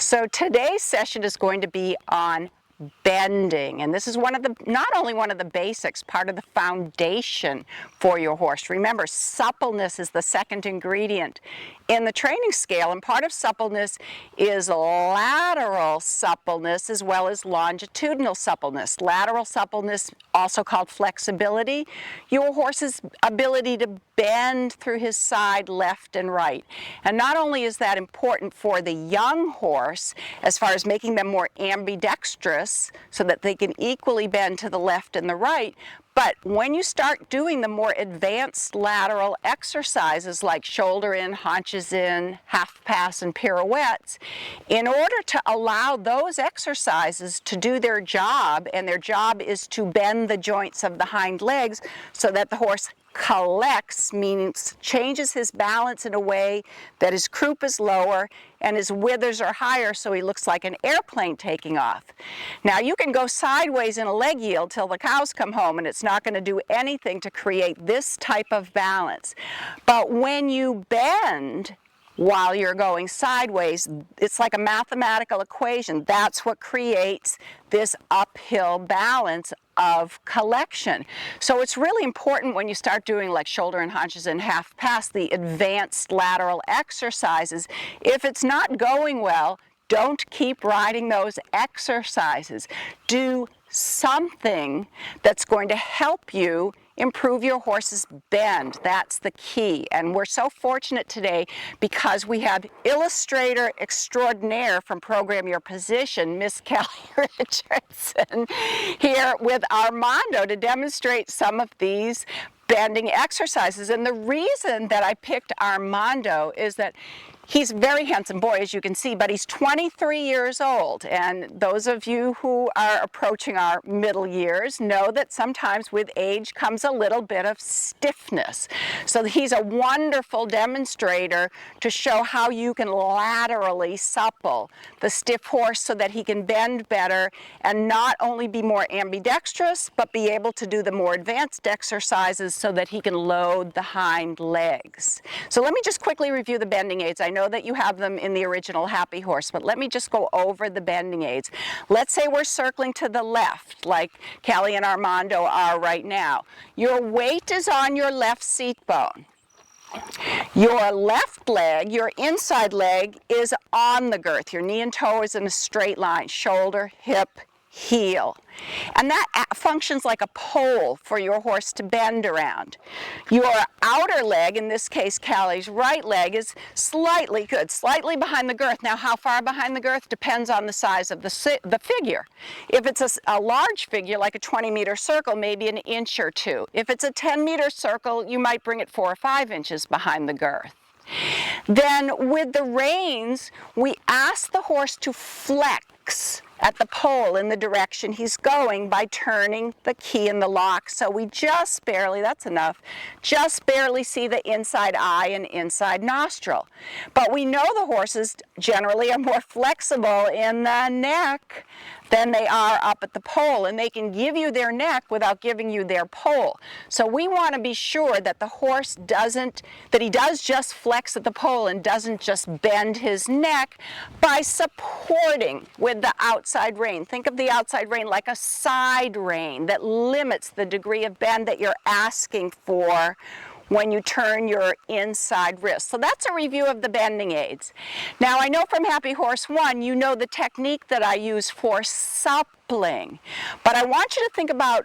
So today's session is going to be on bending, and this is not only one of the basics, part of the foundation for your horse. Remember, suppleness is the second ingredient in the training scale, and part of suppleness is lateral suppleness as well as longitudinal suppleness. Lateral suppleness, also called flexibility, your horse's ability to bend through his side left and right. And not only is that important for the young horse as far as making them more ambidextrous so that they can equally bend to the left and the right, but when you start doing the more advanced lateral exercises like shoulder in, haunches in, half pass, and pirouettes, in order to allow those exercises to do their job, and their job is to bend the joints of the hind legs so that the horse collects, means changes his balance in a way that his croup is lower and his withers are higher, so he looks like an airplane taking off. Now you can go sideways in a leg yield till the cows come home and it's not going to do anything to create this type of balance. But when you bend while you're going sideways, it's like a mathematical equation. That's what creates this uphill balance of collection. So it's really important when you start doing like shoulder and haunches and half pass, the advanced lateral exercises. If it's not going well, don't keep riding those exercises. Do something that's going to help you improve your horse's bend. That's the key. And we're so fortunate today because we have illustrator extraordinaire from Program Your Position, Miss Kelly Richardson, here with Armando to demonstrate some of these bending exercises. And the reason that I picked Armando is that he's a very handsome boy, as you can see, but he's 23 years old. And those of you who are approaching our middle years know that sometimes with age comes a little bit of stiffness. So he's a wonderful demonstrator to show how you can laterally supple the stiff horse so that he can bend better and not only be more ambidextrous, but be able to do the more advanced exercises so that he can load the hind legs. So let me just quickly review the bending aids. I know that you have them in the original Happy Horse, but let me just go over the bending aids. Let's say we're circling to the left, like Callie and Armando are right now. Your weight is on your left seat bone. Your left leg, your inside leg, is on the girth. Your knee and toe is in a straight line, shoulder, hip, heel. And that functions like a pole for your horse to bend around. Your outer leg, in this case Callie's right leg, is slightly behind the girth. Now how far behind the girth depends on the size of the figure. If it's a large figure like a 20-meter circle, maybe an inch or two. If it's a 10-meter circle, you might bring it 4 or 5 inches behind the girth. Then with the reins, we ask the horse to flex at the pole in the direction he's going by turning the key in the lock. So we just barely, that's enough, just barely see the inside eye and inside nostril. But we know the horses generally are more flexible in the neck than they are up at the pole, and they can give you their neck without giving you their pole. So we want to be sure that the horse he does just flex at the pole and doesn't just bend his neck by supporting with the outside rein. Think of the outside rein like a side rein that limits the degree of bend that you're asking for when you turn your inside wrist. So that's a review of the bending aids. Now I know from Happy Horse 1, you know the technique that I use for suppling, but I want you to think about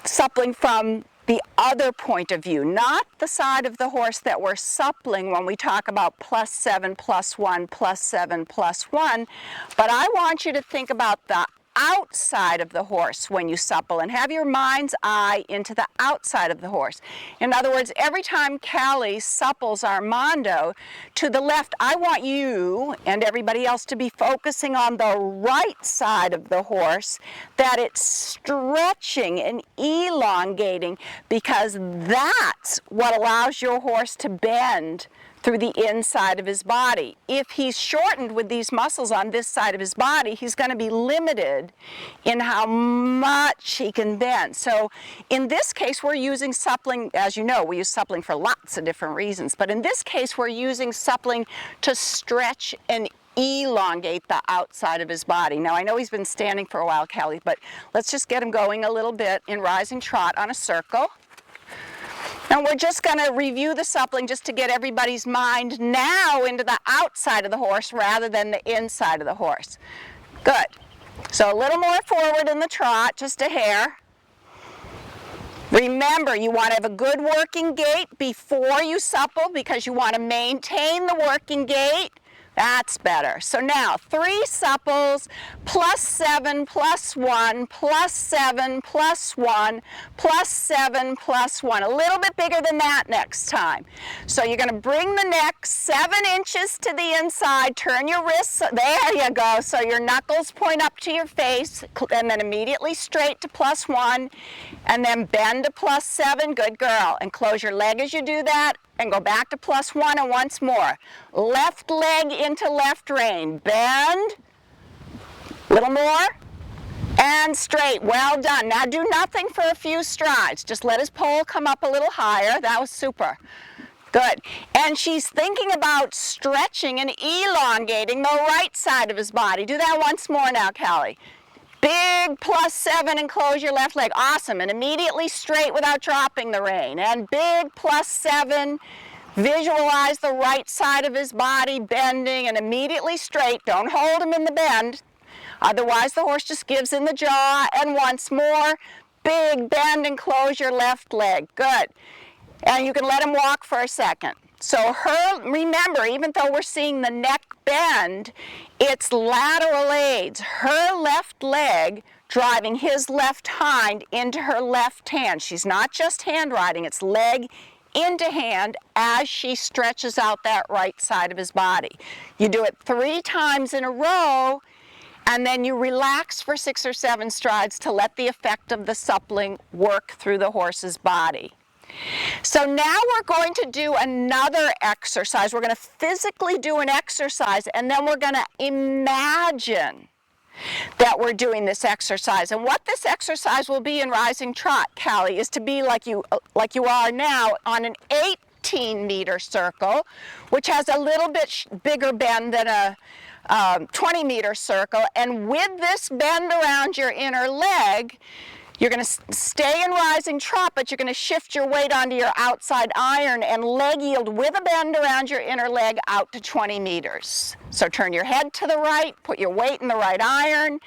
suppling from the other point of view, not the side of the horse that we're suppling when we talk about +7, +1, +7, +1, but I want you to think about the outside of the horse when you supple and have your mind's eye into the outside of the horse. In other words, every time Callie supples Armando to the left, I want you and everybody else to be focusing on the right side of the horse, that it's stretching and elongating, because that's what allows your horse to bend through the inside of his body. If he's shortened with these muscles on this side of his body, he's going to be limited in how much he can bend. So in this case, we're using suppling. As you know, we use suppling for lots of different reasons, but in this case, we're using suppling to stretch and elongate the outside of his body. Now I know he's been standing for a while, Callie, but let's just get him going a little bit in rising trot on a circle. And we're just going to review the suppling just to get everybody's mind now into the outside of the horse rather than the inside of the horse. Good. So a little more forward in the trot, just a hair. Remember, you want to have a good working gait before you supple because you want to maintain the working gait. That's better. So now 3 supples plus 7 plus 1 plus 7 plus 1 plus 7 plus 1. A little bit bigger than that next time. So you're going to bring the neck 7 inches to the inside, turn your wrists, there you go, so your knuckles point up to your face, and then immediately straight to plus 1, and then bend to plus 7, good girl, and close your leg as you do that, and go back to plus 1 and once more. Left leg into left rein. Bend. Little more. And straight. Well done. Now do nothing for a few strides. Just let his pole come up a little higher. That was super. Good. And she's thinking about stretching and elongating the right side of his body. Do that once more now, Callie. Big plus 7 and close your left leg. Awesome. And immediately straight without dropping the rein. And big plus 7. Visualize the right side of his body bending and immediately straight. Don't hold him in the bend. Otherwise the horse just gives in the jaw. And once more. Big bend and close your left leg. Good. And you can let him walk for a second. So remember, even though we're seeing the neck bend, it's lateral aids. Her left leg driving his left hind into her left hand. She's not just hand riding, it's leg into hand as she stretches out that right side of his body. You do it 3 times in a row, and then you relax for 6 or 7 strides to let the effect of the suppling work through the horse's body. So now we're going to do another exercise. We're going to physically do an exercise, and then we're going to imagine that we're doing this exercise. And what this exercise will be in rising trot, Callie, is to be like you are now on an 18-meter circle, which has a little bit bigger bend than a 20-meter circle. And with this bend around your inner leg, you're going to stay in rising trot, but you're going to shift your weight onto your outside iron and leg yield with a bend around your inner leg out to 20 meters. So turn your head to the right, put your weight in the right iron,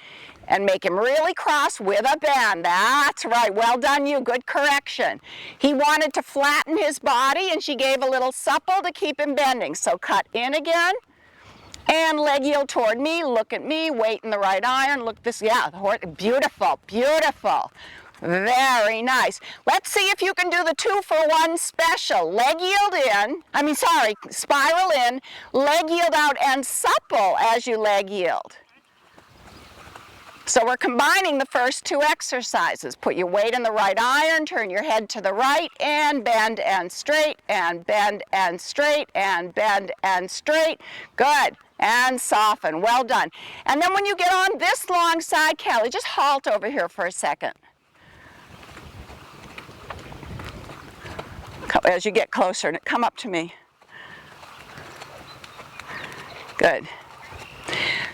and make him really cross with a bend. That's right. Well done, you. Good correction. He wanted to flatten his body, and she gave a little supple to keep him bending. So cut in again. And leg yield toward me, look at me, weight in the right iron, look this, yeah, the horse, beautiful, beautiful. Very nice. Let's see if you can do the 2-for-1 special. Leg yield in, spiral in, leg yield out, and supple as you leg yield. So we're combining the first 2 exercises. Put your weight in the right iron, turn your head to the right, and bend and straight, and bend and straight, and bend and straight. Good. And soften. Well done. And then when you get on this long side, Callie, just halt over here for a second. As you get closer, come up to me. Good.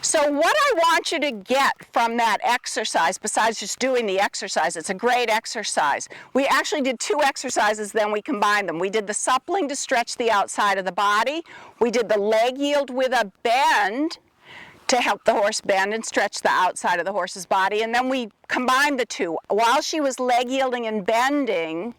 So what I want you to get from that exercise, besides just doing the exercise, it's a great exercise. We actually did 2 exercises, then we combined them. We did the suppling to stretch the outside of the body. We did the leg yield with a bend to help the horse bend and stretch the outside of the horse's body. And then we combined the 2. While she was leg yielding and bending,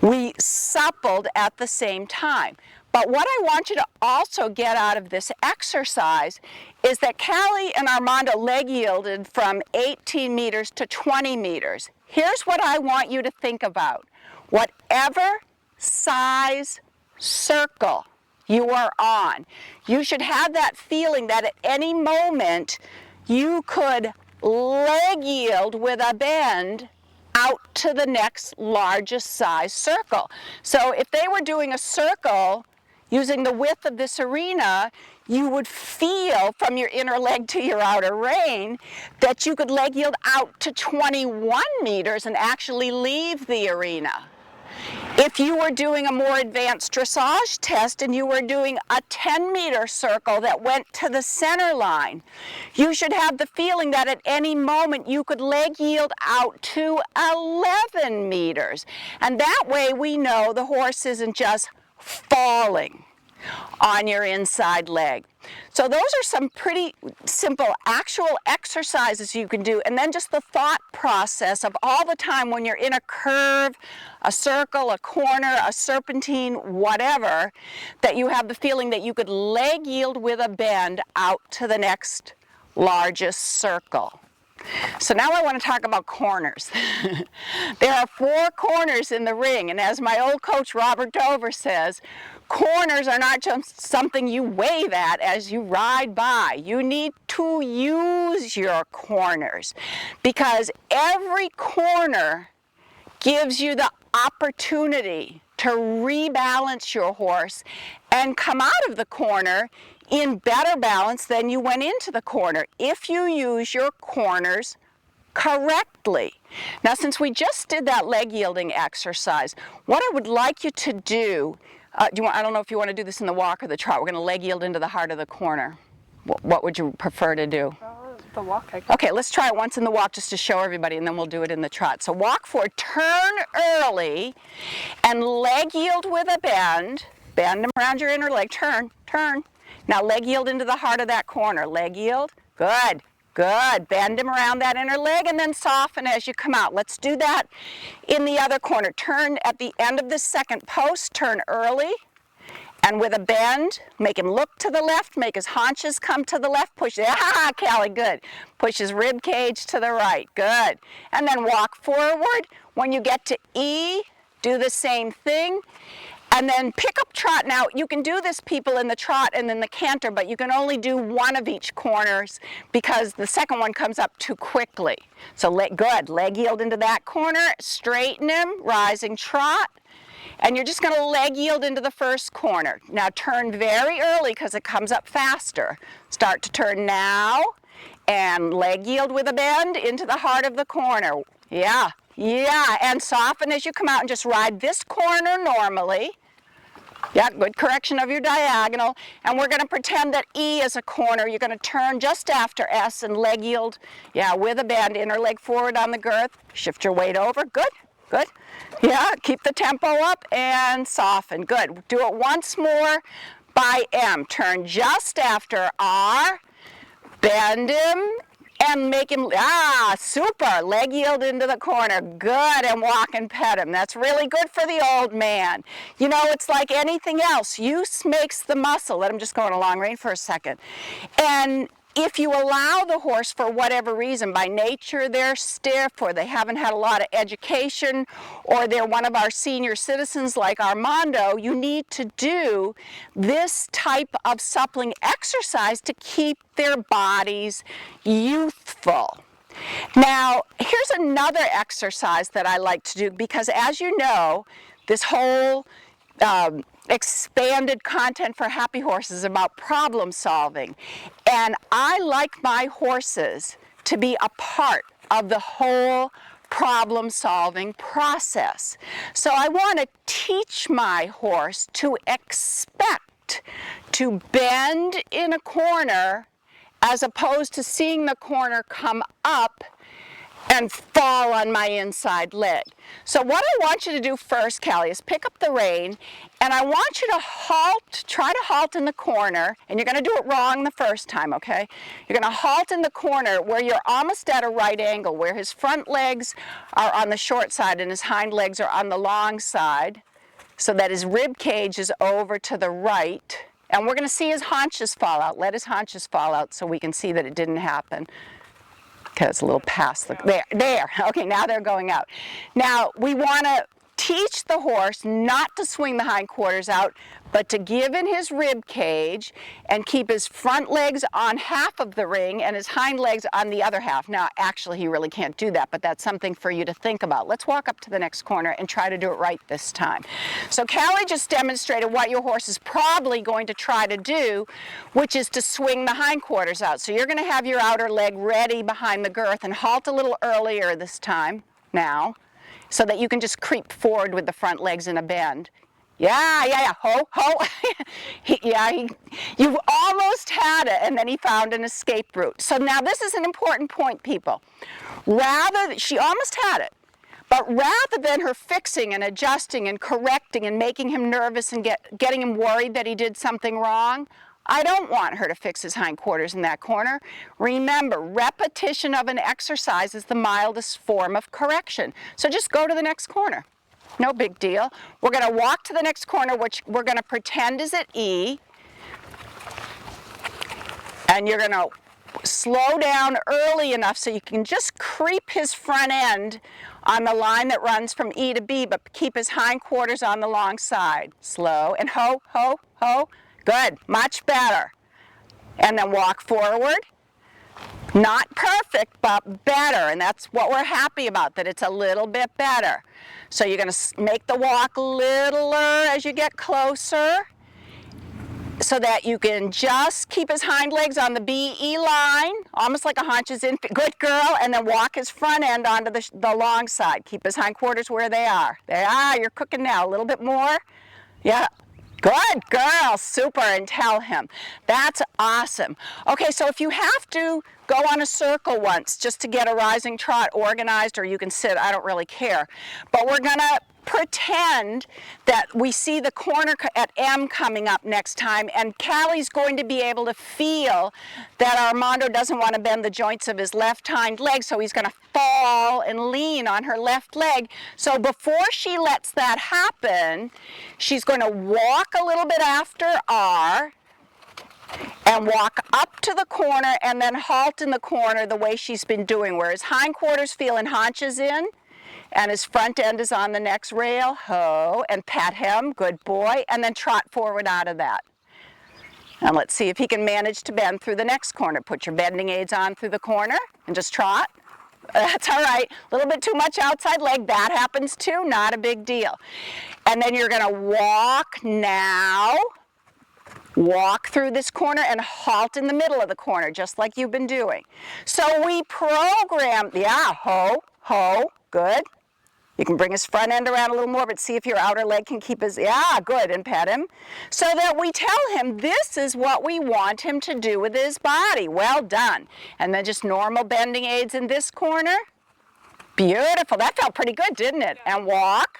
we suppled at the same time. But what I want you to also get out of this exercise is that Callie and Armando leg yielded from 18 meters to 20 meters. Here's what I want you to think about. Whatever size circle you are on, you should have that feeling that at any moment you could leg yield with a bend out to the next largest size circle. So if they were doing a circle using the width of this arena, you would feel from your inner leg to your outer rein that you could leg yield out to 21 meters and actually leave the arena. If you were doing a more advanced dressage test and you were doing a 10-meter circle that went to the center line, you should have the feeling that at any moment you could leg yield out to 11 meters. And that way we know the horse isn't just falling on your inside leg. So those are some pretty simple actual exercises you can do, and then just the thought process of all the time when you're in a curve, a circle, a corner, a serpentine, whatever, that you have the feeling that you could leg yield with a bend out to the next largest circle. So now I want to talk about corners. There are 4 corners in the ring, and as my old coach Robert Dover says, corners are not just something you wave at as you ride by. You need to use your corners, because every corner gives you the opportunity to rebalance your horse and come out of the corner in better balance than you went into the corner if you use your corners correctly. Now, since we just did that leg yielding exercise, what I would like you to do, I don't know if you want to do this in the walk or the trot. We're going to leg yield into the heart of the corner. What would you prefer to do? The walk, I guess. Okay, let's try it once in the walk just to show everybody, and then we'll do it in the trot. So walk forward, turn early, and leg yield with a bend. Bend them around your inner leg. Turn, turn. Now leg yield into the heart of that corner. Leg yield. Good, good. Bend them around that inner leg and then soften as you come out. Let's do that in the other corner. Turn at the end of the second post. Turn early. And with a bend, make him look to the left, make his haunches come to the left, push, Callie, good. Push his rib cage to the right, good. And then walk forward. When you get to E, do the same thing. And then pick up trot. Now, you can do this, people, in the trot and then the canter, but you can only do one of each corners because the second one comes up too quickly. So good, leg yield into that corner, straighten him, rising trot. And you're just going to leg yield into the first corner. Now turn very early because it comes up faster. Start to turn now and leg yield with a bend into the heart of the corner. Yeah, yeah, and soften as you come out and just ride this corner normally. Yeah, good correction of your diagonal. And we're going to pretend that E is a corner. You're going to turn just after S and leg yield, yeah, with a bend, inner leg forward on the girth. Shift your weight over. Good, good. Yeah, keep the tempo up and soften. Good. Do it once more by M. Turn just after R, bend him, and make him, super, leg yield into the corner. Good, and walk and pet him. That's really good for the old man. You know, it's like anything else. Use makes the muscle. Let him just go in a long rein for a second. And if you allow the horse, for whatever reason, by nature they're stiff, or they haven't had a lot of education, or they're one of our senior citizens like Armando, you need to do this type of suppling exercise to keep their bodies youthful. Now, here's another exercise that I like to do, because as you know, this whole expanded content for happy horses is about problem solving. And I like my horses to be a part of the whole problem solving process. So I want to teach my horse to expect to bend in a corner as opposed to seeing the corner come up and fall on my inside leg. So what I want you to do first, Callie, is pick up the rein, and I want you to halt, try to halt in the corner, and you're going to do it wrong the first time, okay? You're going to halt in the corner where you're almost at a right angle, where his front legs are on the short side and his hind legs are on the long side, so that his rib cage is over to the right. And we're going to see his haunches fall out. Let his haunches fall out so we can see that it didn't happen. Okay, it's a little past the, there, okay, now they're going out. Now, we want to teach the horse not to swing the hindquarters out, but to give in his rib cage and keep his front legs on half of the ring and his hind legs on the other half. Now, actually, he really can't do that, but that's something for you to think about. Let's walk up to the next corner and try to do it right this time. So Callie just demonstrated what your horse is probably going to try to do, which is to swing the hindquarters out. So you're going to have your outer leg ready behind the girth and halt a little earlier this time. Now, so that you can just creep forward with the front legs in a bend. Yeah, ho, ho. You almost had it, and then he found an escape route. So now this is an important point, people. She almost had it, but rather than her fixing and adjusting and correcting and making him nervous and getting him worried that he did something wrong, I don't want her to fix his hindquarters in that corner. Remember, repetition of an exercise is the mildest form of correction. So just go to the next corner. No big deal. We're going to walk to the next corner, which we're going to pretend is at E. And you're going to slow down early enough so you can just creep his front end on the line that runs from E to B, but keep his hindquarters on the long side. Slow and ho, ho, ho. Good, much better. And then walk forward. Not perfect, but better, and that's what we're happy about, that it's a little bit better. So you're going to make the walk littler as you get closer so that you can just keep his hind legs on the BE line, almost like a haunches in. Good girl, and then walk his front end onto the long side. Keep his hindquarters where they are. They are, you're cooking now. A little bit more. Yeah. Good girl, super, and tell him. That's awesome. Okay, so if you have to go on a circle once just to get a rising trot organized, or you can sit, I don't really care. But we're gonna pretend that we see the corner at M coming up next time, and Callie's going to be able to feel that Armando doesn't want to bend the joints of his left hind leg, so he's going to fall and lean on her left leg. So before she lets that happen, she's going to walk a little bit after R and walk up to the corner and then halt in the corner the way she's been doing, where his hindquarters feel and haunches in, and his front end is on the next rail, ho, and pat him, good boy, and then trot forward out of that. And let's see if he can manage to bend through the next corner. Put your bending aids on through the corner and just trot. That's all right. A little bit too much outside leg, that happens too, not a big deal. And then you're gonna walk now, walk through this corner and halt in the middle of the corner, just like you've been doing. So we program, yeah, ho, ho, good. You can bring his front end around a little more, but see if your outer leg can keep his, yeah, good, and pet him. So that we tell him this is what we want him to do with his body. Well done. And then just normal bending aids in this corner. Beautiful. That felt pretty good, didn't it? And walk.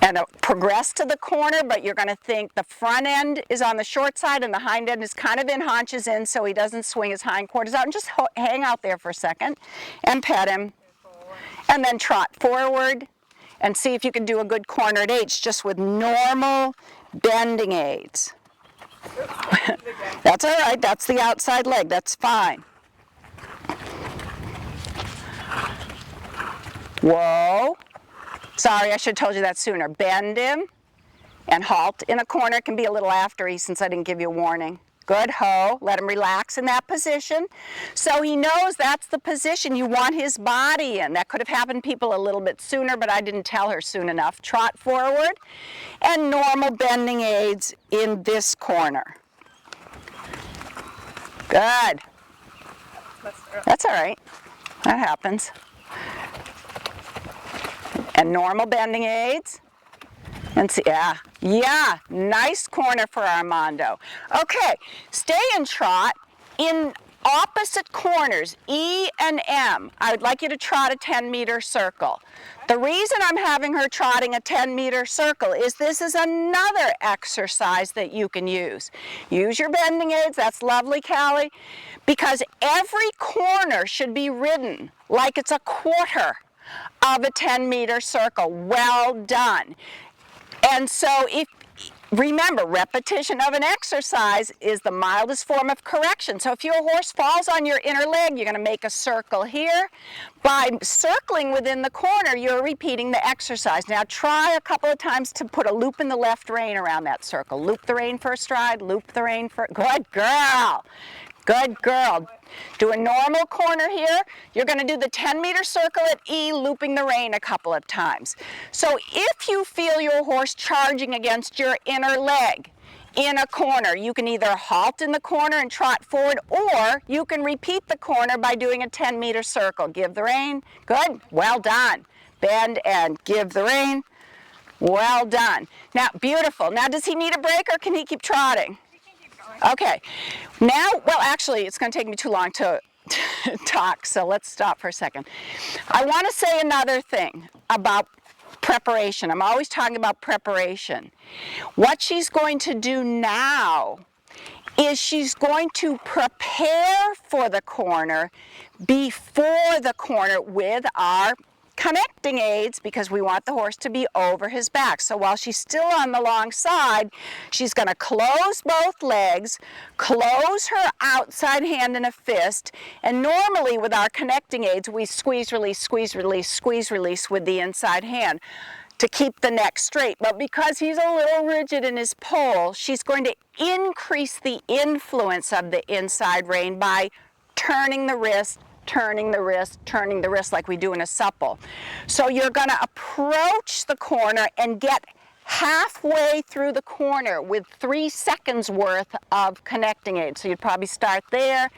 And progress to the corner, but you're going to think the front end is on the short side and the hind end is kind of in haunches in, so he doesn't swing his hindquarters out. And just hang out there for a second and pet him. And then trot forward and see if you can do a good cornered H just with normal bending aids. That's all right, that's the outside leg, that's fine. Whoa. Sorry, I should have told you that sooner. Bend him and halt in a corner. It can be a little after E since I didn't give you a warning. Good, ho, let him relax in that position. So he knows that's the position you want his body in. That could have happened people a little bit sooner, but I didn't tell her soon enough. Trot forward and normal bending aids in this corner. Good. That's all right, that happens. And normal bending aids. And see, yeah, nice corner for Armando. Okay, stay in trot in opposite corners, E and M. I would like you to trot a 10-meter circle. The reason I'm having her trotting a 10-meter circle is this is another exercise that you can use. Use your bending aids, that's lovely, Callie, because every corner should be ridden like it's a quarter of a 10-meter circle. Well done. And so remember, repetition of an exercise is the mildest form of correction. So if your horse falls on your inner leg, you're going to make a circle here. By circling within the corner, you're repeating the exercise. Now try a couple of times to put a loop in the left rein around that circle. Loop the rein for a stride, loop the rein for, good girl. Good girl. Do a normal corner here. You're going to do the 10-meter circle at E, looping the rein a couple of times. So if you feel your horse charging against your inner leg, in a corner. You can either halt in the corner and trot forward, or you can repeat the corner by doing a 10-meter circle. Give the rein. Good. Well done. Bend and give the rein. Well done. Now, beautiful. Now, does he need a break or can he keep trotting? He can keep going. Okay. Now, well, actually, it's going to take me too long to talk, so let's stop for a second. I want to say another thing about preparation. I'm always talking about preparation. What she's going to do now is she's going to prepare for the corner before the corner with our connecting aids, because we want the horse to be over his back. So while she's still on the long side, she's going to close both legs, close her outside hand in a fist, and normally with our connecting aids we squeeze, release, squeeze, release, squeeze, release with the inside hand to keep the neck straight. But because he's a little rigid in his pole, she's going to increase the influence of the inside rein by turning the wrist, turning the wrist, turning the wrist like we do in a supple. So you're going to approach the corner and get halfway through the corner with 3 seconds worth of connecting aid. So you'd probably start there,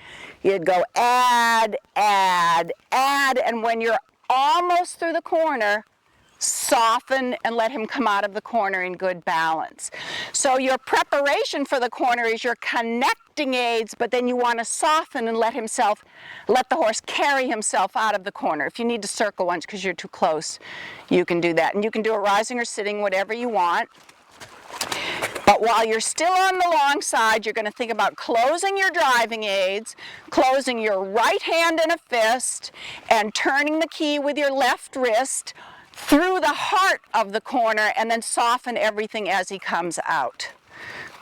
you'd go add, add, add, and when you're almost through the corner, soften and let him come out of the corner in good balance. So your preparation for the corner is your connecting aids, but then you want to soften and let the horse carry himself out of the corner. If you need to circle once because you're too close, you can do that. And you can do it rising or sitting, whatever you want. But while you're still on the long side, you're going to think about closing your driving aids, closing your right hand in a fist, and turning the key with your left wrist through the heart of the corner, and then soften everything as he comes out.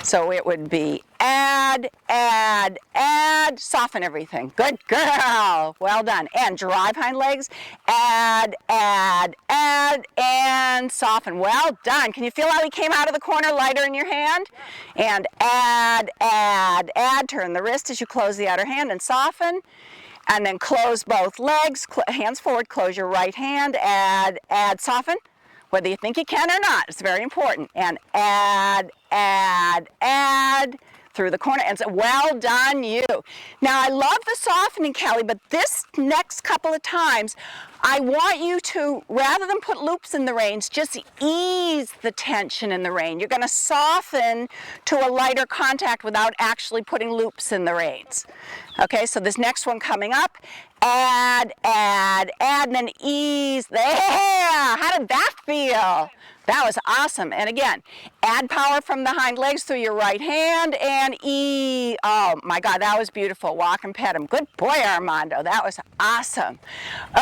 So it would be add, add, add, soften everything. Good girl. Well done. And drive hind legs, add, add, add, and soften. Well done. Can you feel how he came out of the corner lighter in your hand? And add, add, add. Turn the wrist as you close the outer hand and soften. And then close both legs, hands forward, close your right hand, add, add, soften, whether you think you can or not. It's very important. And add, add, add through the corner. And so, well done, you. Now, I love the softening, Kelly, but this next couple of times, I want you to, rather than put loops in the reins, just ease the tension in the rein. You're going to soften to a lighter contact without actually putting loops in the reins. Okay, so this next one coming up, add, add, add, and then ease. There! How did that feel? That was awesome. And again, add power from the hind legs through your right hand and ease. Oh my God, that was beautiful. Walk and pet him. Good boy, Armando. That was awesome.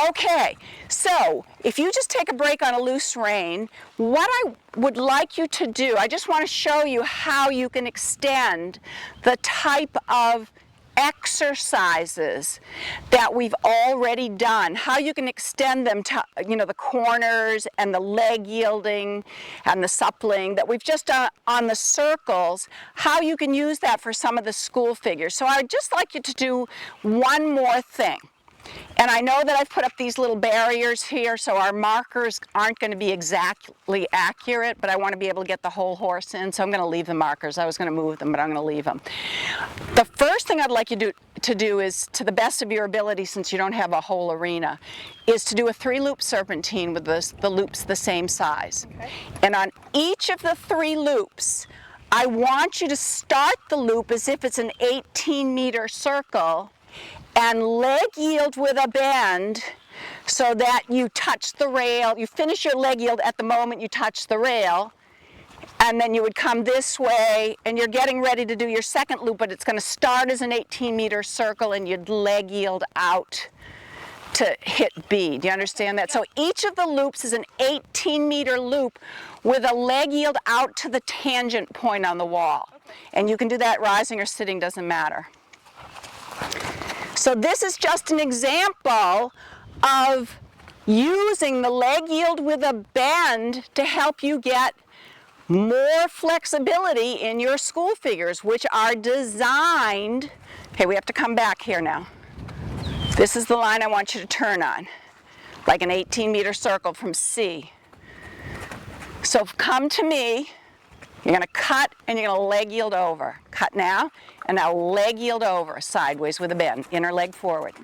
Okay, so if you just take a break on a loose rein, what I would like you to do, I just want to show you how you can extend the type of exercises that we've already done, how you can extend them to, the corners and the leg yielding and the suppling that we've just done on the circles, how you can use that for some of the school figures. So I'd just like you to do one more thing. And I know that I've put up these little barriers here, so our markers aren't going to be exactly accurate, but I want to be able to get the whole horse in, so I'm going to leave the markers. I was going to move them, but I'm going to leave them. The first thing I'd like you to do is, to the best of your ability, since you don't have a whole arena, is to do a 3-loop serpentine with the loops the same size. Okay. And on each of the 3 loops, I want you to start the loop as if it's an 18-meter circle, and leg yield with a bend so that you touch the rail. You finish your leg yield at the moment you touch the rail, and then you would come this way, and you're getting ready to do your second loop, but it's going to start as an 18-meter circle, and you'd leg yield out to hit B. Do you understand that? So each of the loops is an 18-meter loop with a leg yield out to the tangent point on the wall. Okay. And you can do that rising or sitting, doesn't matter. So this is just an example of using the leg yield with a bend to help you get more flexibility in your school figures, which are designed, okay, we have to come back here now. This is the line I want you to turn on, like an 18-meter circle from C. So come to me, You're going to cut and you're going to leg yield over. Cut now, and now leg yield over, sideways with a bend. Inner leg forward.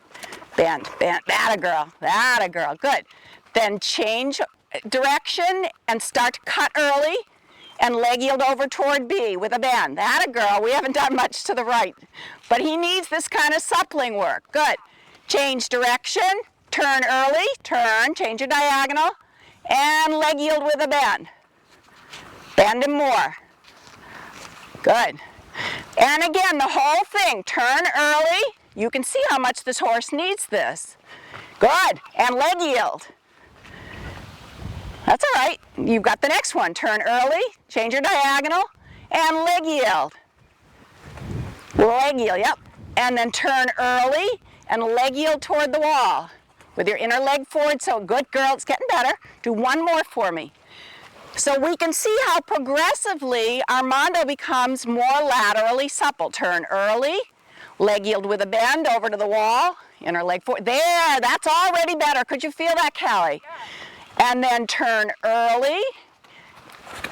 Bend, bend. That a girl, that a girl. Good. Then change direction and start to cut early and leg yield over toward B with a bend. That a girl. We haven't done much to the right, but he needs this kind of suppling work. Good. Change direction, turn early, turn, change your diagonal, and leg yield with a bend. Bend him more. Good. And again, the whole thing, turn early. You can see how much this horse needs this. Good. And leg yield. That's all right. You've got the next one. Turn early, change your diagonal, and leg yield. Leg yield, yep. And then turn early and leg yield toward the wall with your inner leg forward. So good girl, it's getting better. Do one more for me. So we can see how progressively Armando becomes more laterally supple. Turn early, leg yield with a bend over to the wall, inner leg forward. There, that's already better. Could you feel that, Callie? And then turn early,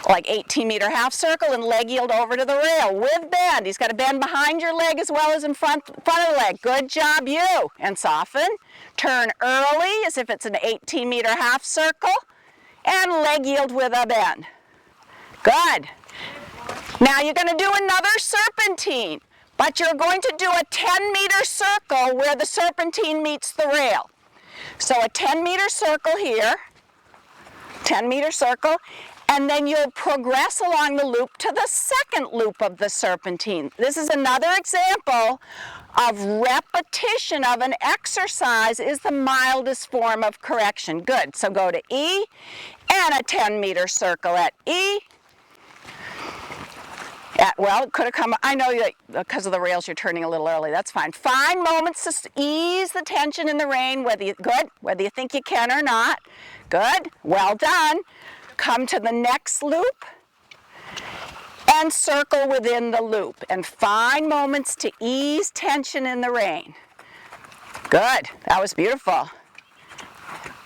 like 18-meter half circle, and leg yield over to the rail with bend. He's got to bend behind your leg as well as in front of the leg. Good job, you. And soften. Turn early as if it's an 18-meter half circle, and leg yield with a bend. Good. Now you're going to do another serpentine, but you're going to do a 10-meter circle where the serpentine meets the rail. So a 10-meter circle here, 10-meter circle, and then you'll progress along the loop to the second loop of the serpentine. This is another example of repetition of an exercise is the mildest form of correction. Good, so go to E and a 10-meter circle at E. Well, it could have come, I know that because of the rails you're turning a little early, that's fine. Find moments to ease the tension in the rein, whether you think you can or not. Good, well done. Come to the next loop and circle within the loop and find moments to ease tension in the rein. Good, that was beautiful.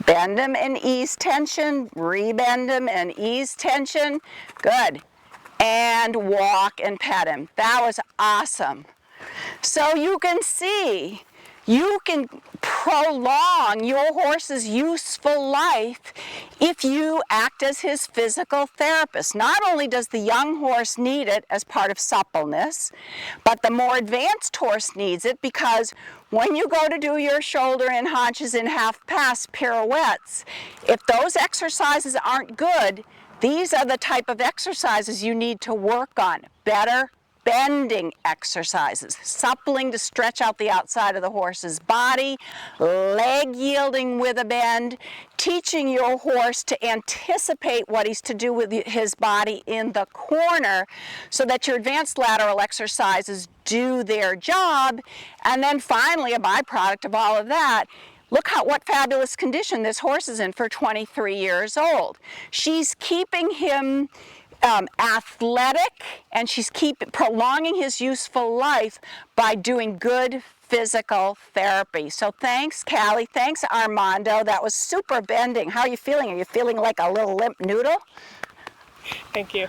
Bend them and ease tension, rebend them and ease tension. Good. And walk and pet him. That was awesome. So you can see, you can prolong your horse's useful life if you act as his physical therapist. Not only does the young horse need it as part of suppleness, but the more advanced horse needs it because when you go to do your shoulder and haunches in half-pass pirouettes, if those exercises aren't good, these are the type of exercises you need to work on. Better bending exercises, suppling to stretch out the outside of the horse's body, leg yielding with a bend, teaching your horse to anticipate what he's to do with his body in the corner so that your advanced lateral exercises do their job. And then finally, a byproduct of all of that, look what fabulous condition this horse is in for 23 years old. She's keeping him athletic, and she's prolonging his useful life by doing good physical therapy. So thanks, Callie. Thanks, Armando. That was super bending. How are you feeling? Are you feeling like a little limp noodle? Thank you.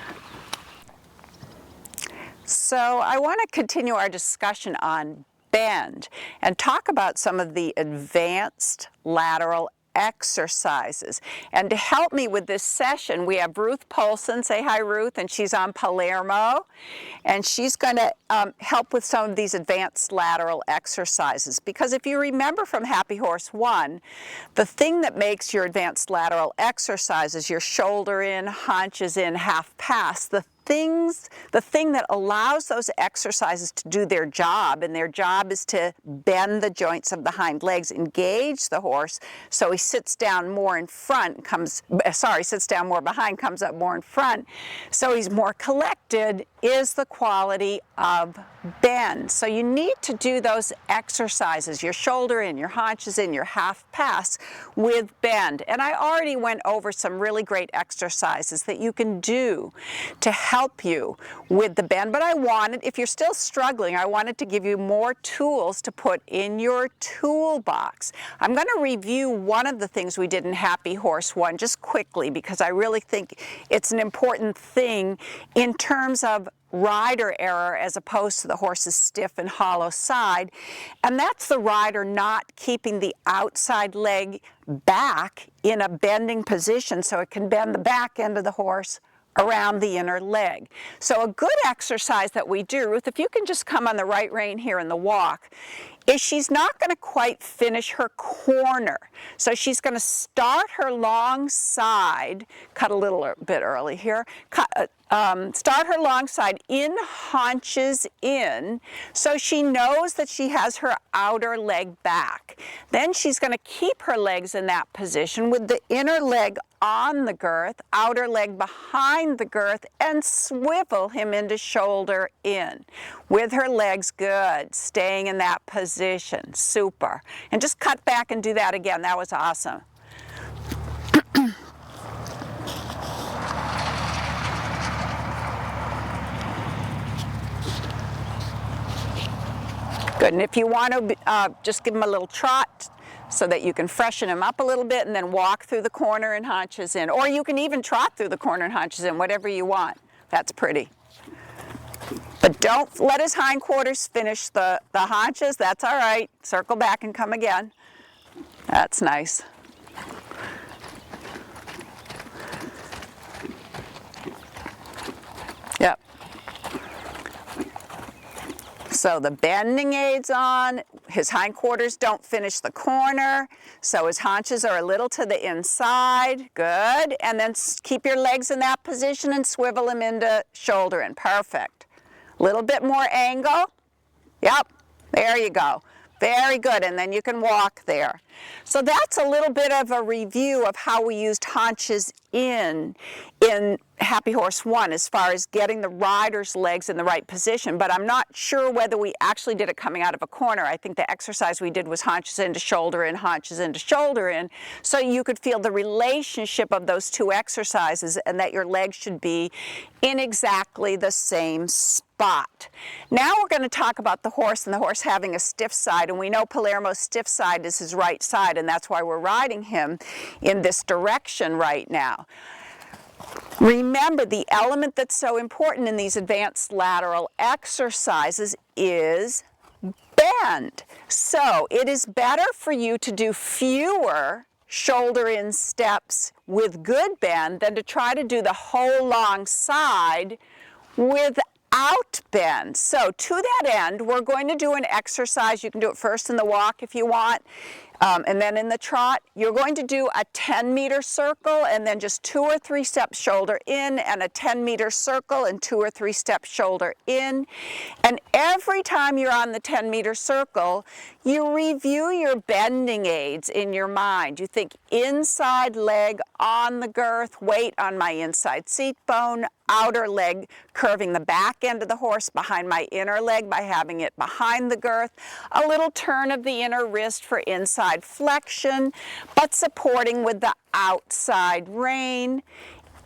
So I want to continue our discussion on bend and talk about some of the advanced lateral exercises. And to help me with this session, we have Ruth Polson. Say hi, Ruth, and she's on Palermo. And she's going to help with some of these advanced lateral exercises. Because if you remember from Happy Horse 1, the thing that makes your advanced lateral exercises, your shoulder in, haunches in, half pass, the thing that allows those exercises to do their job, and their job is to bend the joints of the hind legs, engage the horse so he sits down more in front, sits down more behind, comes up more in front, so he's more collected, is the quality of bend. So you need to do those exercises, your shoulder in, your haunches in, your half pass with bend. And I already went over some really great exercises that you can do to help help you with the bend, but I wanted, if you're still struggling, I wanted to give you more tools to put in your toolbox. I'm going to review one of the things we did in Happy Horse 1 just quickly, because I really think it's an important thing in terms of rider error as opposed to the horse's stiff and hollow side, and that's the rider not keeping the outside leg back in a bending position so it can bend the back end of the horse around the inner leg. So a good exercise that we do, Ruth, if you can just come on the right rein here in the walk, is she's not going to quite finish her corner. So she's going to start her long side, cut a little bit early here, start her long side in, haunches in, so she knows that she has her outer leg back. Then she's going to keep her legs in that position with the inner leg on the girth, outer leg behind the girth, and swivel him into shoulder in. With her legs, good, staying in that position, super. And just cut back and do that again, that was awesome. Good, and if you want to just give him a little trot so that you can freshen him up a little bit, and then walk through the corner and haunches in. Or you can even trot through the corner and haunches in, whatever you want. That's pretty. But don't let his hindquarters finish the haunches, that's all right. Circle back and come again. That's nice. Yep. So the bending aid's on, his hindquarters don't finish the corner, so his haunches are a little to the inside, good. And then keep your legs in that position and swivel them into shoulder in, perfect. Little bit more angle, yep, there you go. Very good, and then you can walk there. So that's a little bit of a review of how we used haunches in Happy Horse 1 as far as getting the rider's legs in the right position, but I'm not sure whether we actually did it coming out of a corner. I think the exercise we did was haunches into shoulder in, haunches into shoulder in, so you could feel the relationship of those two exercises and that your legs should be in exactly the same spot. Now we're going to talk about the horse and the horse having a stiff side, and we know Palermo's stiff side is his right side, and that's why we're riding him in this direction right now. Remember, the element that's so important in these advanced lateral exercises is bend. So it is better for you to do fewer shoulder in steps with good bend than to try to do the whole long side without bend. So to that end, we're going to do an exercise. You can do it first in the walk if you want, and then in the trot. You're going to do a 10-meter circle and then just 2 or 3 steps shoulder in, and a 10-meter circle and 2 or 3 steps shoulder in. And every time you're on the 10-meter circle, you review your bending aids in your mind. You think inside leg on the girth, weight on my inside seat bone, outer leg curving the back end of the horse behind my inner leg by having it behind the girth, a little turn of the inner wrist for inside flexion, but supporting with the outside rein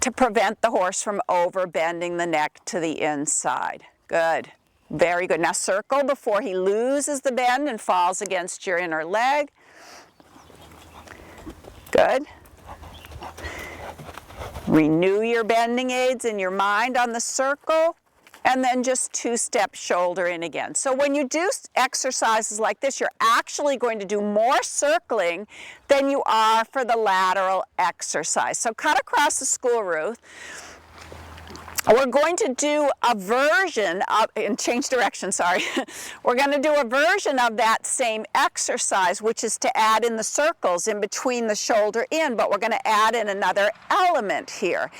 to prevent the horse from over bending the neck to the inside. Good. Very good. Now circle before he loses the bend and falls against your inner leg. Good. Renew your bending aids in your mind on the circle, and then just 2 steps shoulder in again. So when you do exercises like this, you're actually going to do more circling than you are for the lateral exercise. So cut across the school, Ruth. We're going to do a version of, and change direction, sorry. We're going to do a version of that same exercise, which is to add in the circles in between the shoulder in, but we're going to add in another element here.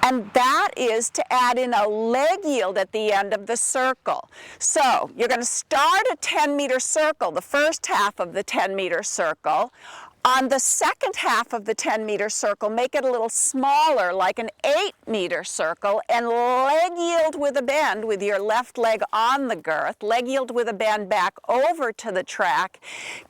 And that is to add in a leg yield at the end of the circle. So you're going to start a 10-meter circle, the first half of the 10-meter circle. On the second half of the 10-meter circle, make it a little smaller, like an 8-meter circle, and leg yield with a bend with your left leg on the girth, leg yield with a bend back over to the track.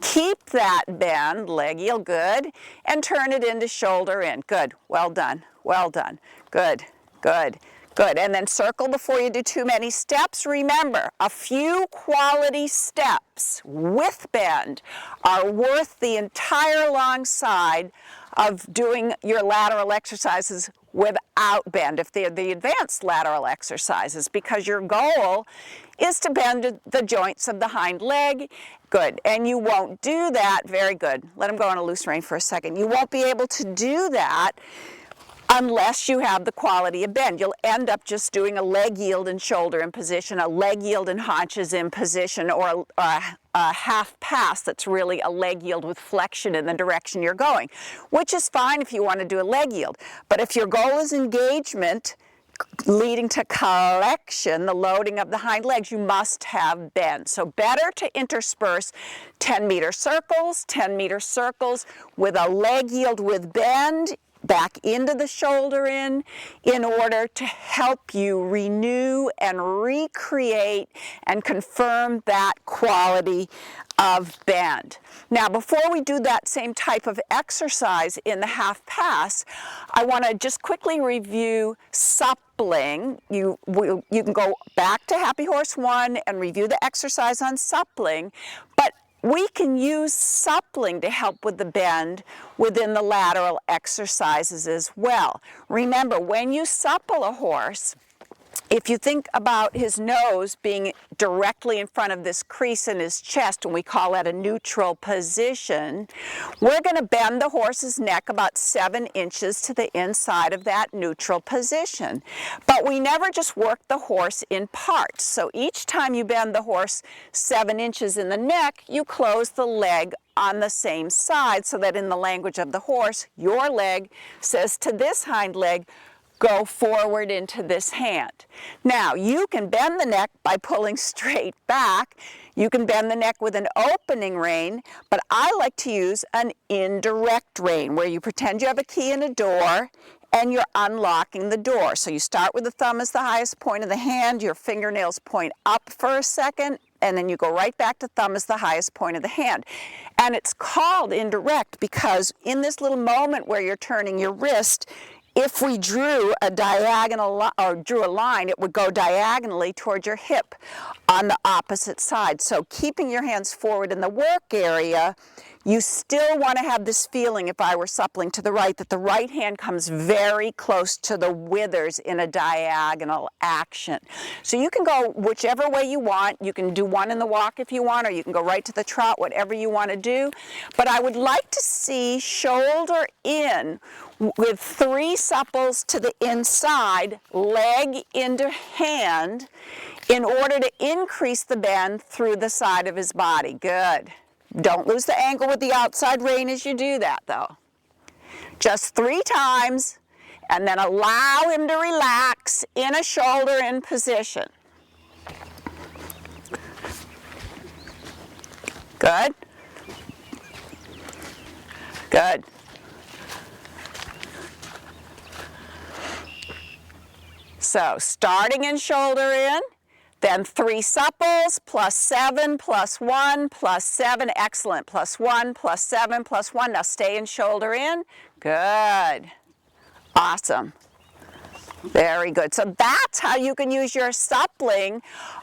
Keep that bend, leg yield, good, and turn it into shoulder in. Good, well done, good, good. Good, and then circle before you do too many steps. Remember, a few quality steps with bend are worth the entire long side of doing your lateral exercises without bend, if they're the advanced lateral exercises, because your goal is to bend the joints of the hind leg. Good, and you won't do that, very good. Let them go on a loose rein for a second. You won't be able to do that unless you have the quality of bend. You'll end up just doing a leg yield and shoulder in position, a leg yield and haunches in position, or a half pass that's really a leg yield with flexion in the direction you're going, which is fine if you want to do a leg yield. But if your goal is engagement leading to collection, the loading of the hind legs, you must have bend. So better to intersperse 10-meter circles with a leg yield with bend back into the shoulder in order to help you renew and recreate and confirm that quality of bend. Now, before we do that same type of exercise in the half pass, I want to just quickly review suppling. You can go back to Happy Horse 1 and review the exercise on suppling, but we can use suppling to help with the bend within the lateral exercises as well. Remember, when you supple a horse, if you think about his nose being directly in front of this crease in his chest, and we call that a neutral position, we're going to bend the horse's neck about 7 inches to the inside of that neutral position. But we never just work the horse in parts. So each time you bend the horse 7 inches in the neck, you close the leg on the same side, so that in the language of the horse, your leg says to this hind leg, go forward into this hand. Now, you can bend the neck by pulling straight back. You can bend the neck with an opening rein, but I like to use an indirect rein, where you pretend you have a key in a door and you're unlocking the door. So you start with the thumb as the highest point of the hand, your fingernails point up for a second, and then you go right back to thumb as the highest point of the hand. And it's called indirect because in this little moment where you're turning your wrist, if we drew a diagonal or drew a line, it would go diagonally toward your hip on the opposite side. So keeping your hands forward in the work area, you still want to have this feeling, if I were suppling to the right, that the right hand comes very close to the withers in a diagonal action. So you can go whichever way you want. You can do one in the walk if you want, or you can go right to the trot, whatever you want to do. But I would like to see shoulder in with 3 supples to the inside, leg into hand, in order to increase the bend through the side of his body. Good. Don't lose the angle with the outside rein as you do that, though. Just 3 times, and then allow him to relax in a shoulder in position. Good. Good. So starting in shoulder in, then 3 supples, plus 7, plus 1, plus 7, excellent, plus 1, plus 7, plus 1. Now stay in shoulder in, good, awesome, very good. So that's how you can use your suppling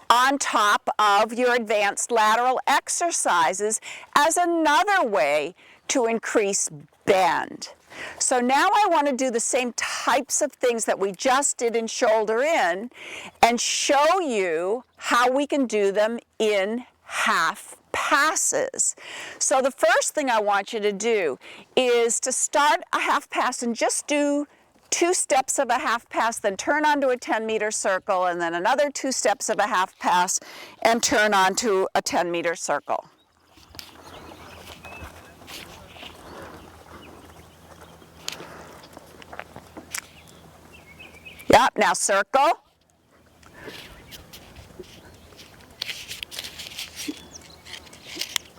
on top of your advanced lateral exercises as another way to increase bend. So now I want to do the same types of things that we just did in shoulder in and show you how we can do them in half passes. So the first thing I want you to do is to start a half pass and just do 2 steps of a half pass, then turn onto a 10-meter circle, and then another 2 steps of a half pass and turn onto a 10-meter circle. Yep, now circle.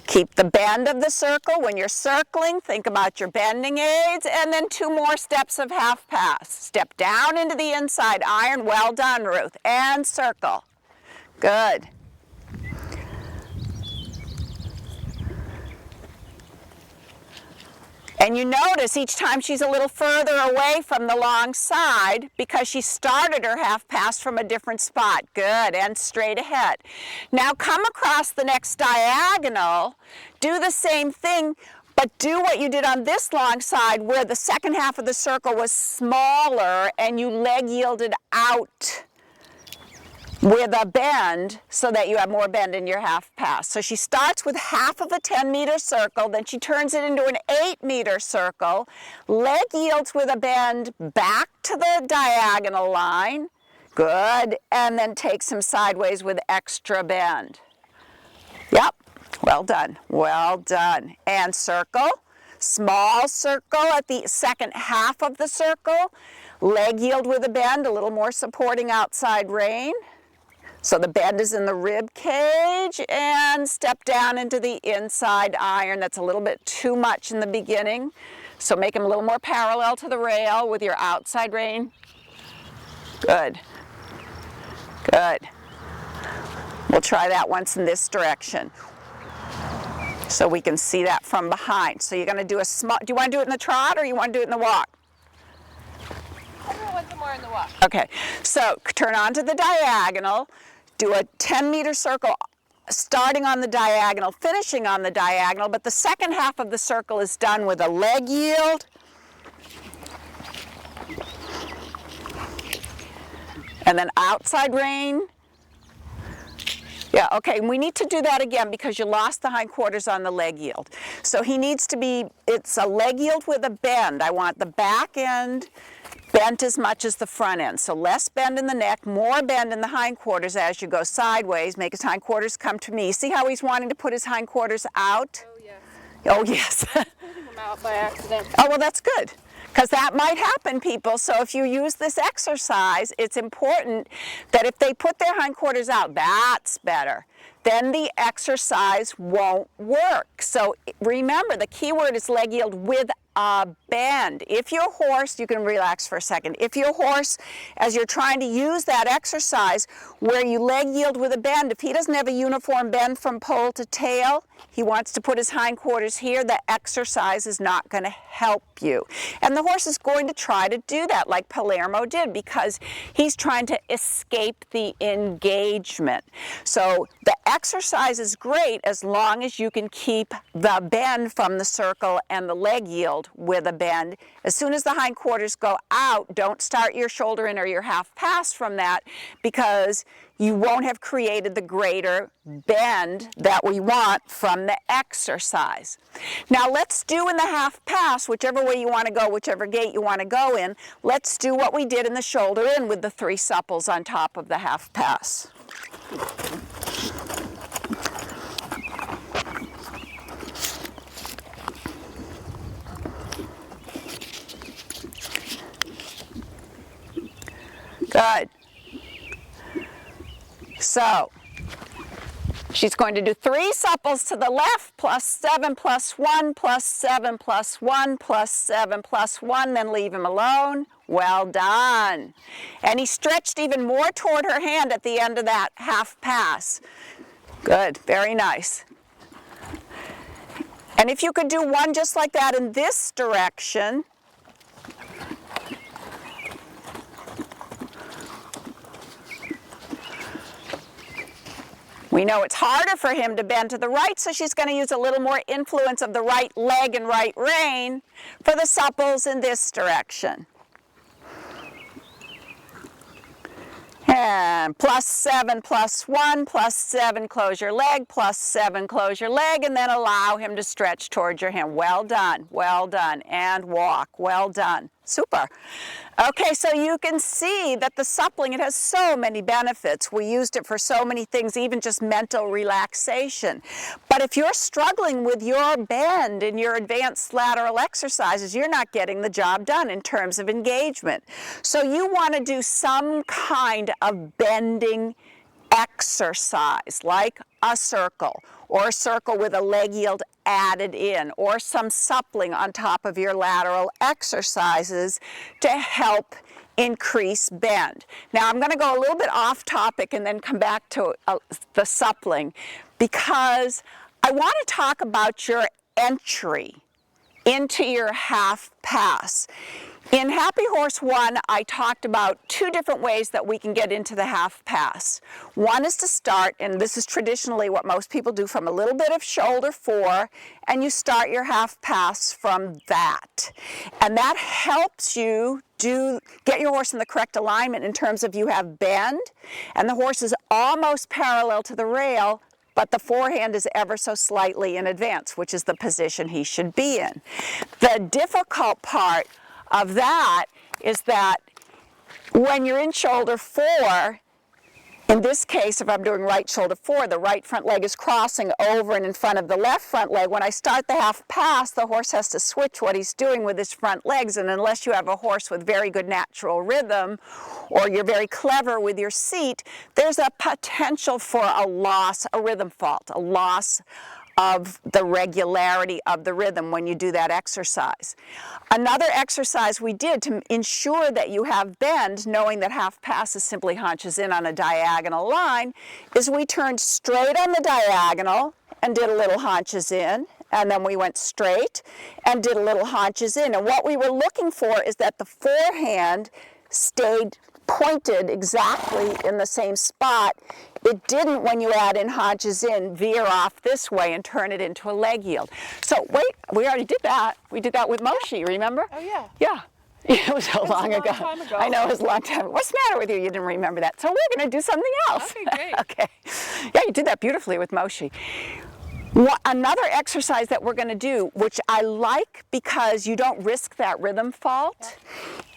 Keep the bend of the circle. When you're circling, think about your bending aids, and then 2 more steps of half pass. Step down into the inside iron. Well done, Ruth. And circle. Good. And you notice each time she's a little further away from the long side because she started her half pass from a different spot. Good, and straight ahead. Now come across the next diagonal, do the same thing, but do what you did on this long side where the second half of the circle was smaller and you leg yielded out with a bend so that you have more bend in your half pass. So she starts with half of a 10-meter circle, then she turns it into an 8-meter circle, leg yields with a bend back to the diagonal line, good, and then takes him sideways with extra bend. Yep, well done, well done. And circle, small circle at the second half of the circle, leg yield with a bend, a little more supporting outside rein. So the bend is in the rib cage, and step down into the inside iron. That's a little bit too much in the beginning. So make them a little more parallel to the rail with your outside rein. Good. Good. We'll try that once in this direction so we can see that from behind. So you're going to do a small, do you want to do it in the trot or you want to do it in the walk? I'm going to want some more in the walk. Okay, so turn onto the diagonal, do a 10-meter circle starting on the diagonal, finishing on the diagonal, but the second half of the circle is done with a leg yield. And then outside rein. Yeah, okay, we need to do that again because you lost the hindquarters on the leg yield. So he needs to be, it's a leg yield with a bend. I want the back end bent as much as the front end. So less bend in the neck, more bend in the hindquarters as you go sideways. Make his hindquarters come to me. See how he's wanting to put his hindquarters out? Oh, yes. Oh, yes. Putting them out by accident. Oh, well, that's good. Because that might happen, people. So if you use this exercise, it's important that if they put their hindquarters out, that's better. Then the exercise won't work. So remember, the key word is leg yield with a bend. If your horse, you can relax for a second. If your horse, as you're trying to use that exercise where you leg yield with a bend, if he doesn't have a uniform bend from pole to tail, he wants to put his hindquarters here, the exercise is not going to help you. And the horse is going to try to do that like Palermo did because he's trying to escape the engagement. So the exercise is great as long as you can keep the bend from the circle and the leg yield with a bend. As soon as the hindquarters go out, don't start your shoulder in or your half pass from that because you won't have created the greater bend that we want from the exercise. Now let's do in the half pass, whichever way you want to go, whichever gait you want to go in, let's do what we did in the shoulder in with the 3 supples on top of the half pass. Good. So, she's going to do 3 supples to the left, plus 7 plus 1, plus 7 plus 1, plus 7 plus 1, then leave him alone. Well done. And he stretched even more toward her hand at the end of that half pass. Good, very nice. And if you could do one just like that in this direction, we know it's harder for him to bend to the right, so she's going to use a little more influence of the right leg and right rein for the supples in this direction. And plus 7 plus 1, plus 7, close your leg, plus 7, close your leg, and then allow him to stretch towards your hand. Well done, and walk, well done. Super. Okay, so you can see that the suppling, it has so many benefits. We used it for so many things, even just mental relaxation. But if you're struggling with your bend in your advanced lateral exercises, you're not getting the job done in terms of engagement. So you want to do some kind of bending exercise, like a circle, or a circle with a leg yield added in, or some suppling on top of your lateral exercises to help increase bend. Now I'm going to go a little bit off topic and then come back to the suppling because I want to talk about your entry into your half pass. In Happy Horse 1, I talked about two different ways that we can get into the half pass. One is to start, and this is traditionally what most people do, from a little bit of shoulder 4, and you start your half pass from that. And that helps you get your horse in the correct alignment in terms of you have bend, and the horse is almost parallel to the rail, but the forehand is ever so slightly in advance, which is the position he should be in. The difficult part of that is that when you're in shoulder 4, in this case, if I'm doing right shoulder 4, the right front leg is crossing over and in front of the left front leg. When I start the half pass, the horse has to switch what he's doing with his front legs, and unless you have a horse with very good natural rhythm, or you're very clever with your seat, there's a potential for a loss, a rhythm fault, a loss of the regularity of the rhythm when you do that exercise. Another exercise we did to ensure that you have bend, knowing that half pass is simply haunches in on a diagonal line, is we turned straight on the diagonal and did a little haunches in, and then we went straight and did a little haunches in. And what we were looking for is that the forehand stayed pointed exactly in the same spot. It didn't, when you add in haunches in, veer off this way and turn it into a leg yield. So wait, we already did that. We did that with Moshi, remember? Oh yeah. Yeah. It was so long ago. Time ago. I know, it was a long time. What's the matter with you? You didn't remember that. So we're going to do something else. Okay, great. Okay. Yeah, you did that beautifully with Moshi. Another exercise that we're going to do, which I like because you don't risk that rhythm fault,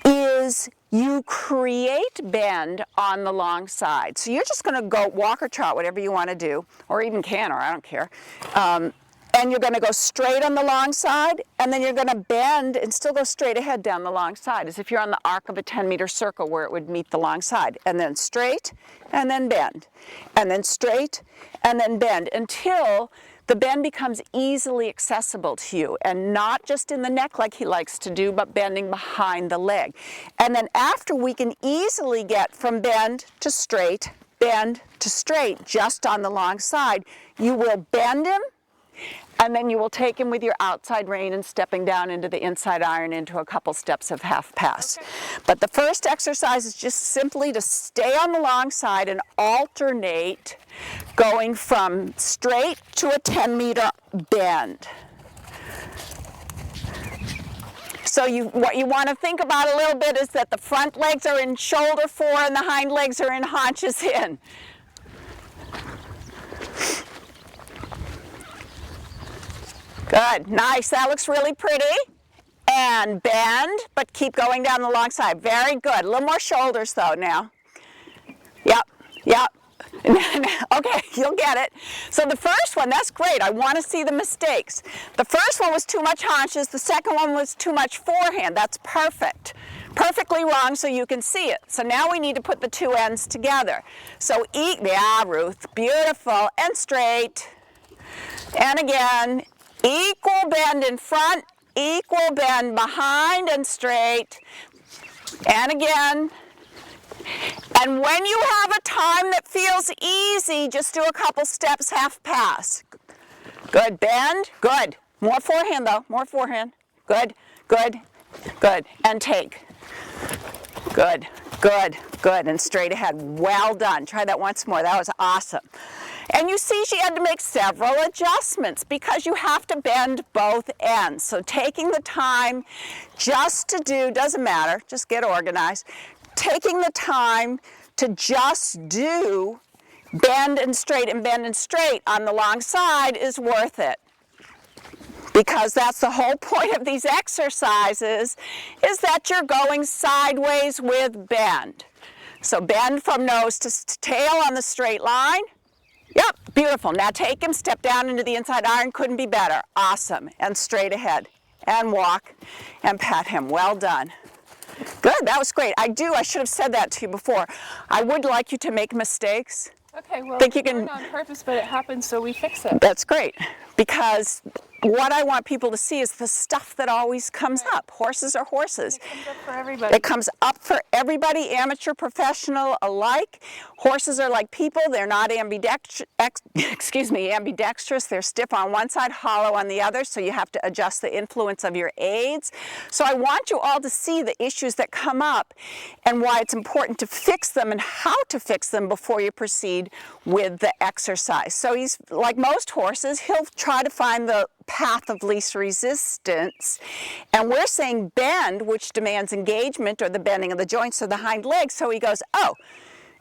is you create bend on the long side. So you're just going to go walk or trot, whatever you want to do, or even canter, I don't care. And you're going to go straight on the long side, and then you're going to bend and still go straight ahead down the long side, as if you're on the arc of a 10-meter circle where it would meet the long side. And then straight, and then bend. And then straight, and then bend, until the bend becomes easily accessible to you, and not just in the neck like he likes to do, but bending behind the leg. And then after we can easily get from bend to straight, just on the long side, you will bend him, and then you will take him with your outside rein and stepping down into the inside iron into a couple steps of half pass. Okay. But the first exercise is just simply to stay on the long side and alternate going from straight to a 10-meter bend. So what you want to think about a little bit is that the front legs are in shoulder 4 and the hind legs are in haunches in. Good, nice, that looks really pretty. And bend, but keep going down the long side. Very good, a little more shoulders though now. Yep. Okay, you'll get it. So the first one, that's great. I want to see the mistakes. The first one was too much haunches. The second one was too much forehand. That's perfect. Perfectly wrong so you can see it. So now we need to put the two ends together. So yeah, Ruth, beautiful, and straight. And again, equal bend in front, equal bend behind and straight. And again. And when you have a time that feels easy, just do a couple steps, half pass. Good, bend, good. More forehand though, more forehand. Good. And take. Good. And straight ahead. Well done. Try that once more. That was awesome. And you see she had to make several adjustments because you have to bend both ends. So taking the time just to do, doesn't matter, just get organized. Taking the time to just do bend and straight on the long side is worth it. Because that's the whole point of these exercises, is that you're going sideways with bend. So bend from nose to tail on the straight line. Yep, beautiful. Now take him, step down into the inside iron, couldn't be better. Awesome, and straight ahead, and walk, and pat him, well done. Good, that was great. I should have said that to you before. I would like you to make mistakes. Okay, well, think you can learn on purpose, but it happens, so we fix it. That's great, because what I want people to see is the stuff that always comes up. Horses are horses. It comes up for everybody. It comes up for everybody, amateur, professional alike. Horses are like people. They're not ambidextrous. They're stiff on one side, hollow on the other, so you have to adjust the influence of your aids. So I want you all to see the issues that come up and why it's important to fix them and how to fix them before you proceed with the exercise. So he's like most horses, he'll try to find the path of least resistance, and we're saying bend, which demands engagement or the bending of the joints of the hind legs. So he goes, oh,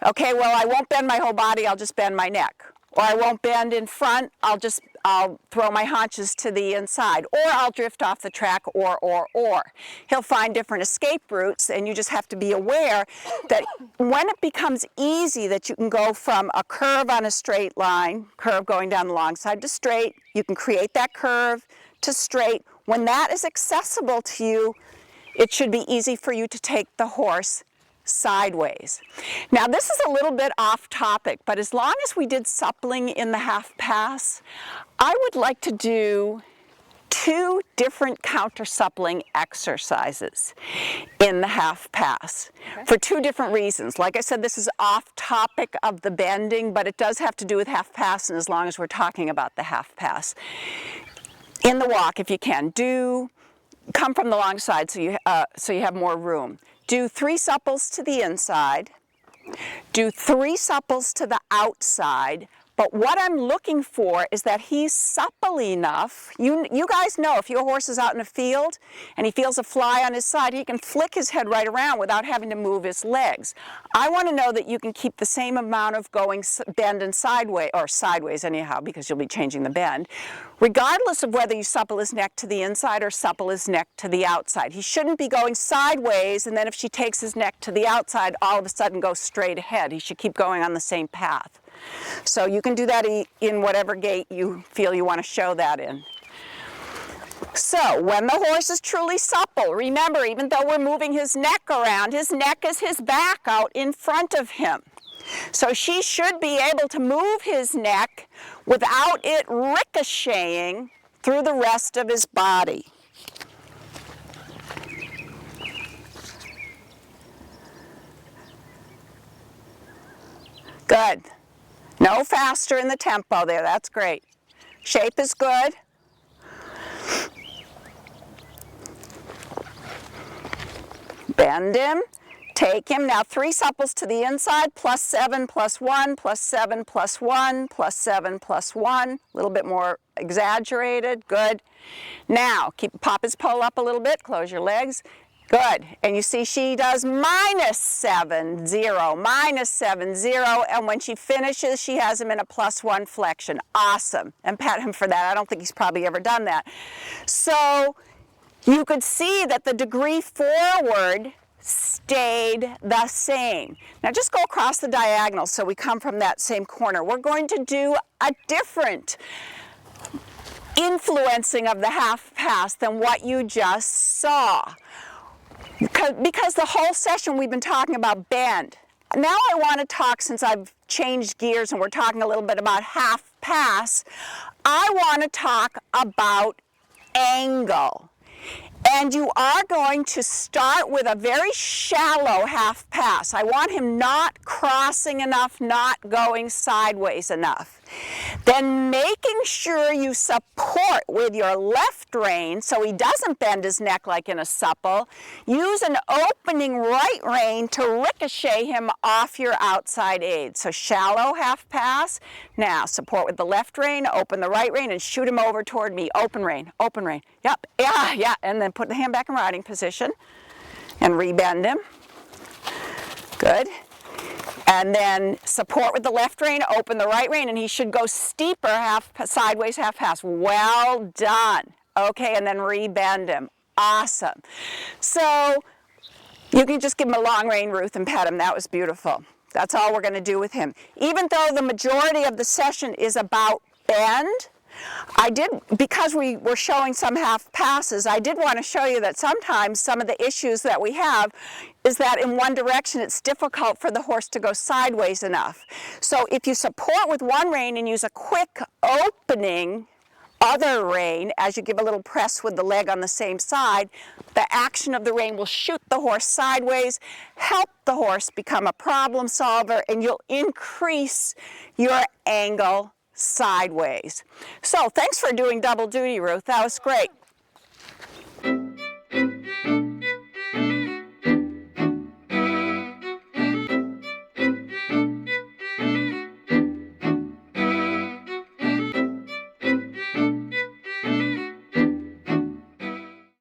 okay, well, I won't bend my whole body, I'll just bend my neck. Or I won't bend in front, I'll throw my haunches to the inside, or I'll drift off the track, or. He'll find different escape routes, and you just have to be aware that when it becomes easy that you can go from a curve on a straight line, curve going down the long side to straight, you can create that curve to straight. When that is accessible to you, it should be easy for you to take the horse sideways. Now this is a little bit off topic, but as long as we did suppling in the half pass, I would like to do 2 different counter suppling exercises in the half pass for 2 different reasons. Like I said, this is off topic of the bending, but it does have to do with half pass, and as long as we're talking about the half pass. In the walk, if you can, come from the long side so you have more room. Do 3 supples to the inside, do 3 supples to the outside, but what I'm looking for is that he's supple enough. You guys know if your horse is out in a field and he feels a fly on his side, he can flick his head right around without having to move his legs. I want to know that you can keep the same amount of going bend and sideways, or sideways anyhow, because you'll be changing the bend, regardless of whether you supple his neck to the inside or supple his neck to the outside. He shouldn't be going sideways, and then if she takes his neck to the outside, all of a sudden go straight ahead. He should keep going on the same path. So you can do that in whatever gait you feel you want to show that in. So when the horse is truly supple, remember, even though we're moving his neck around, his neck is his back out in front of him. So she should be able to move his neck without it ricocheting through the rest of his body. Good. No faster in the tempo there, that's great. Shape is good. Bend him, take him. Now 3 supples to the inside, +7, +1, +7, +1, +7, +1. A little bit more exaggerated, good. Now, pop his pole up a little bit, close your legs. Good, and you see she does -7, 0, -7, 0, and when she finishes, she has him in a +1 flexion. Awesome, and pat him for that. I don't think he's probably ever done that. So you could see that the degree forward stayed the same. Now just go across the diagonal so we come from that same corner. We're going to do a different influencing of the half pass than what you just saw. Because the whole session we've been talking about bend. Now I want to talk, since I've changed gears and we're talking a little bit about half pass, I want to talk about angle. And you are going to start with a very shallow half pass. I want him not crossing enough, not going sideways enough. Then making sure you support with your left rein so he doesn't bend his neck like in a supple. Use an opening right rein to ricochet him off your outside aid. So shallow half pass. Now support with the left rein, open the right rein, and shoot him over toward me. Open rein, open rein. Yep, yeah. And then put the hand back in riding position and rebend him. Good. And then support with the left rein, open the right rein, and he should go steeper, sideways half pass. Well done. Okay, and then rebend him. Awesome. So you can just give him a long rein, Ruth, and pet him. That was beautiful. That's all we're going to do with him. Even though the majority of the session is about bend, because we were showing some half passes, I did want to show you that sometimes some of the issues that we have is that in one direction it's difficult for the horse to go sideways enough. So if you support with one rein and use a quick opening other rein, as you give a little press with the leg on the same side, the action of the rein will shoot the horse sideways, help the horse become a problem solver, and you'll increase your angle sideways. So thanks for doing double duty, Ruth. That was great.